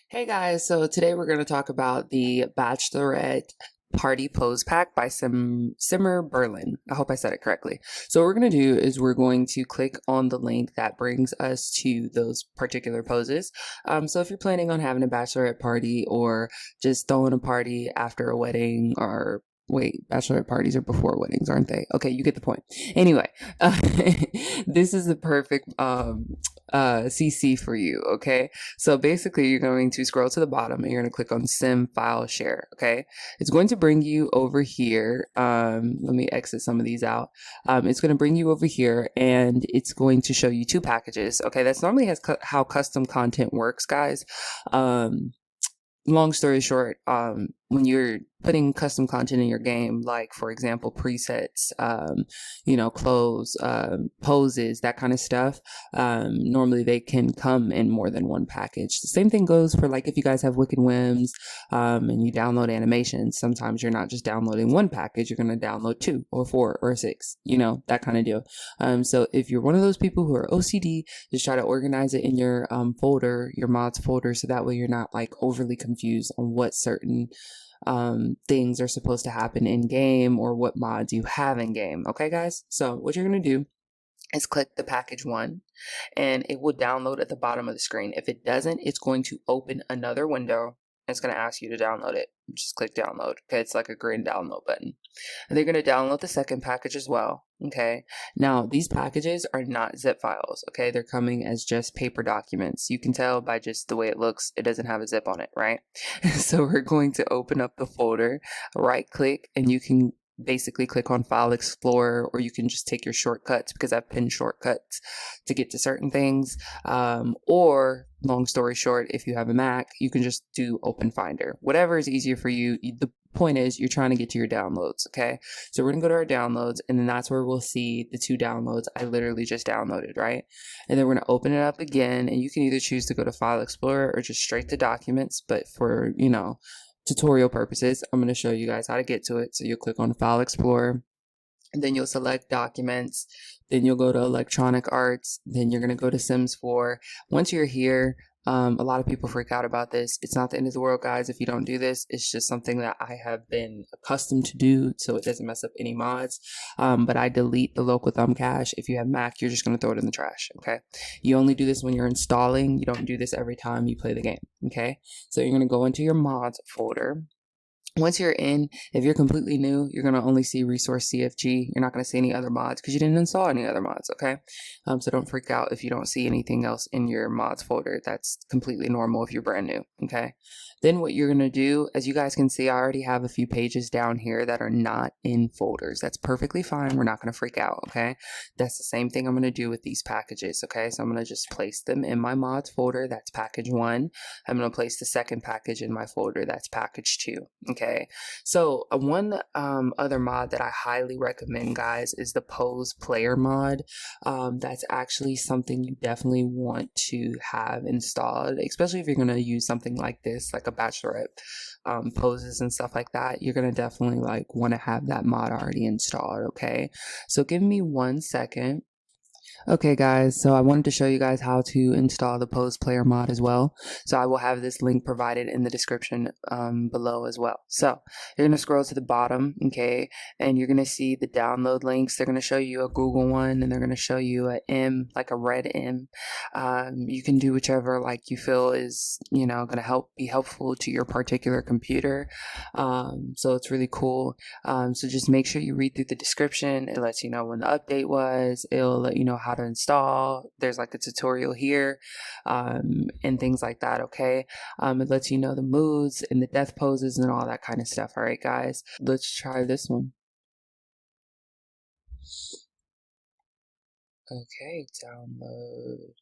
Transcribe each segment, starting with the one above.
Hey guys, so today we're going to talk about the Bachelorette Party Pose Pack by Simmer Berlin. I hope I said it correctly. So what we're going to do is we're going to click on the link that brings us to those particular poses. So if you're planning on having a bachelorette party or just throwing a party after a wedding or wait, bachelorette parties are before weddings, aren't they? Okay, you get the point. Anyway, uh, this is the perfect CC for you, okay? So basically, you're going to scroll to the bottom and you're going to click on Sim File Share, okay? It's going to bring you over here. Let me exit some of these out. It's going to bring you over here and it's going to show you two packages, okay? That's normally how custom content works, guys. Long story short, when you're putting custom content in your game, like for example, presets, clothes, poses, that kind of stuff, normally they can come in more than one package. The same thing goes for like if you guys have Wicked Whims, and you download animations, sometimes you're not just downloading one package, you're going to download 2 or 4 or 6, that kind of deal. So if you're one of those people who are OCD, just try to organize it in your folder, your mods folder, so that way you're not like overly confused on what certain things are supposed to happen in game or what mods you have in game. Okay, guys? So what you're going to do is click the package one and it will download at the bottom of the screen. If it doesn't, it's going to open another window. It's going to ask you to download it. Just click download. Okay, it's like a green download button. And they're going to download the second package as well. Okay, now these packages are not zip files. Okay, they're coming as just paper documents. You can tell by just the way it looks, it doesn't have a zip on it, right? So we're going to open up the folder, right click, and you can basically click on File Explorer, or you can just take your shortcuts because I've pinned shortcuts to get to certain things. Or long story short, if you have a Mac, you can just do Open Finder. Whatever is easier for you. The point is you're trying to get to your downloads, okay? So we're gonna go to our downloads, and then that's where we'll see the 2 downloads I literally just downloaded, right? And then we're gonna open it up again, and you can either choose to go to File Explorer or just straight to Documents, but for, tutorial purposes, I'm going to show you guys how to get to it. So you'll click on File Explorer, and then you'll select Documents, then you'll go to Electronic Arts, then you're going to go to Sims 4. Once you're here, a lot of people freak out about this. It's not the end of the world, guys, if you don't do this. It's just something that I have been accustomed to do, so it doesn't mess up any mods. But I delete the local thumb cache. If you have Mac, you're just going to throw it in the trash, okay? You only do this when you're installing. You don't do this every time you play the game, okay? So you're going to go into your mods folder. Once you're in, if you're completely new, you're going to only see resource CFG. You're not going to see any other mods because you didn't install any other mods, okay? So don't freak out if you don't see anything else in your mods folder. That's completely normal if you're brand new, okay? Then what you're going to do, as you guys can see, I already have a few pages down here that are not in folders. That's perfectly fine. We're not going to freak out, okay? That's the same thing I'm going to do with these packages, okay? So I'm going to just place them in my mods folder. That's package 1. I'm going to place the second package in my folder. That's package 2, okay? So one other mod that I highly recommend, guys, is the Pose Player mod. That's actually something you definitely want to have installed, especially if you're going to use something like this, like a bachelorette poses and stuff like that. You're going to definitely want to have that mod already installed, okay? So give me 1 second. Okay guys, so I wanted to show you guys how to install the Pose Player mod as well. So I will have this link provided in the description below as well. So you're going to scroll to the bottom, okay, and you're going to see the download links. They're going to show you a Google one, and they're going to show you a M, like a red M. You can do whichever you feel is, going to be helpful to your particular computer. So it's really cool. So just make sure you read through the description. It lets you know when the update was. It'll let you know how to install. There's a tutorial here, and things like that, okay? It lets you know the moods and the death poses and all that kind of stuff. All right, guys, let's try this one. Okay, download.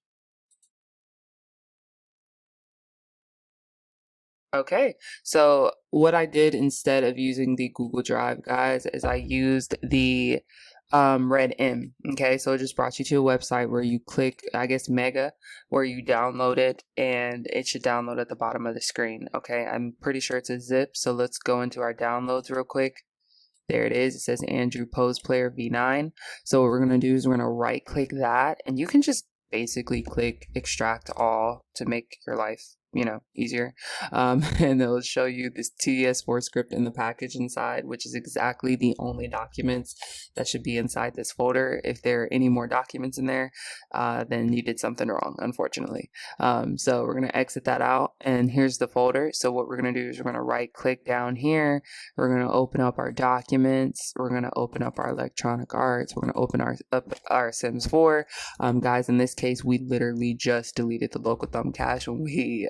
Okay, so what I did instead of using the Google Drive, guys, is I used the red M. Okay, so it just brought you to a website where you click, I guess, Mega, where you download it, and it should download at the bottom of the screen. Okay, I'm pretty sure it's a zip, so let's go into our downloads real quick. There it is. It says Andrew Pose Player V9. So what we're going to do is we're going to right click that, and you can just basically click extract all to make your life easier. And it'll show you this TS4 script in the package inside, which is exactly the only documents that should be inside this folder. If there are any more documents in there, then you did something wrong, unfortunately. So we're going to exit that out, and here's the folder. So what we're going to do is we're going to right click down here. We're going to open up our documents. We're going to open up our electronic arts. We're going to open up our Sims 4. Guys, in this case, we literally just deleted the local thumb cache when we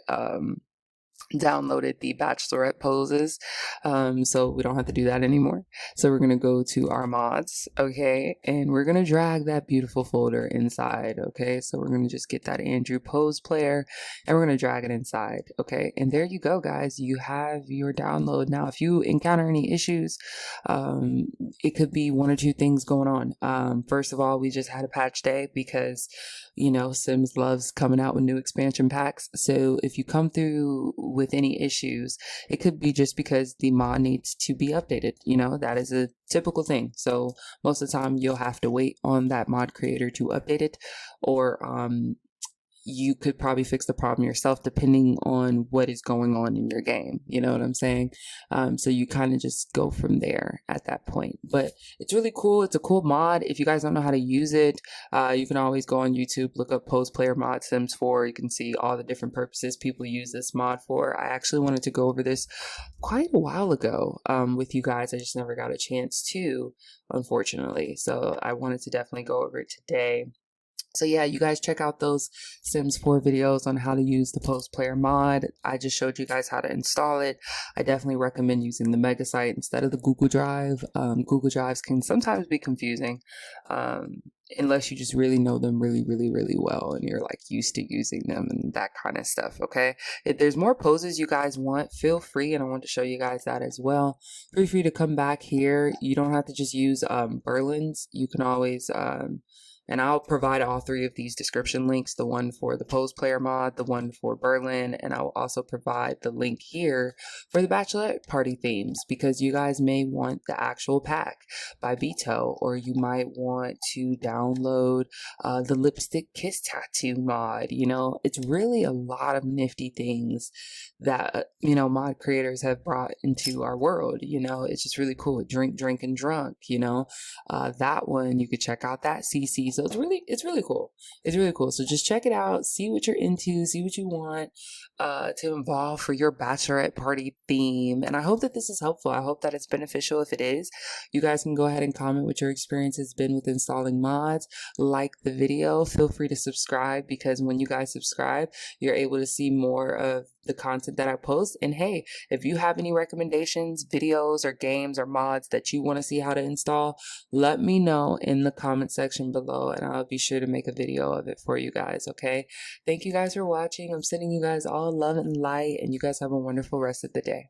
downloaded the Bachelorette poses, so we don't have to do that anymore. So we're gonna go to our mods, okay, and we're gonna drag that beautiful folder inside, okay. So we're gonna just get that Andrew pose player, and we're gonna drag it inside, okay. And there you go, guys. You have your download now. If you encounter any issues, it could be one or two things going on. First of all, we just had a patch day because Sims loves coming out with new expansion packs. So if you come through with any issues, it could be just because the mod needs to be updated. That is a typical thing. So most of the time you'll have to wait on that mod creator to update it, or you could probably fix the problem yourself depending on what is going on in your game. You know what I'm saying? So you kind of just go from there at that point. But it's really cool. It's a cool mod. If you guys don't know how to use it, you can always go on YouTube, look up Pose Player Mod Sims 4. You can see all the different purposes people use this mod for. I actually wanted to go over this quite a while ago with you guys. I just never got a chance to, unfortunately. So I wanted to definitely go over it today. So yeah, you guys check out those Sims 4 videos on how to use the Pose Player mod. I just showed you guys how to install it. I definitely recommend using the Mega Site instead of the Google Drive. Google Drives can sometimes be confusing unless you just really know them really, really, really well and you're like used to using them and that kind of stuff, okay? If there's more poses you guys want, feel free, and I want to show you guys that as well. Feel free to come back here. You don't have to just use Berlin's. You can always... and I'll provide all three of these description links, the one for the Pose Player mod, the one for Berlin, and I'll also provide the link here for the Bachelorette party themes, because you guys may want the actual pack by Vito, or you might want to download the Lipstick Kiss Tattoo mod. It's really a lot of nifty things that, mod creators have brought into our world. It's just really cool. Drink, and drunk, that one, you could check out that CC. So it's really cool. It's really cool. So just check it out, see what you're into, see what you want to involve for your Bachelorette party theme. And I hope that this is helpful. I hope that it's beneficial. If it is, you guys can go ahead and comment what your experience has been with installing mods. Like the video. Feel free to subscribe, because when you guys subscribe, you're able to see more of the content that I post. And hey, if you have any recommendations, videos, or games or mods that you want to see how to install, let me know in the comment section below, and I'll be sure to make a video of it for you guys, okay? Thank you guys for watching. I'm sending you guys all love and light, and you guys have a wonderful rest of the day.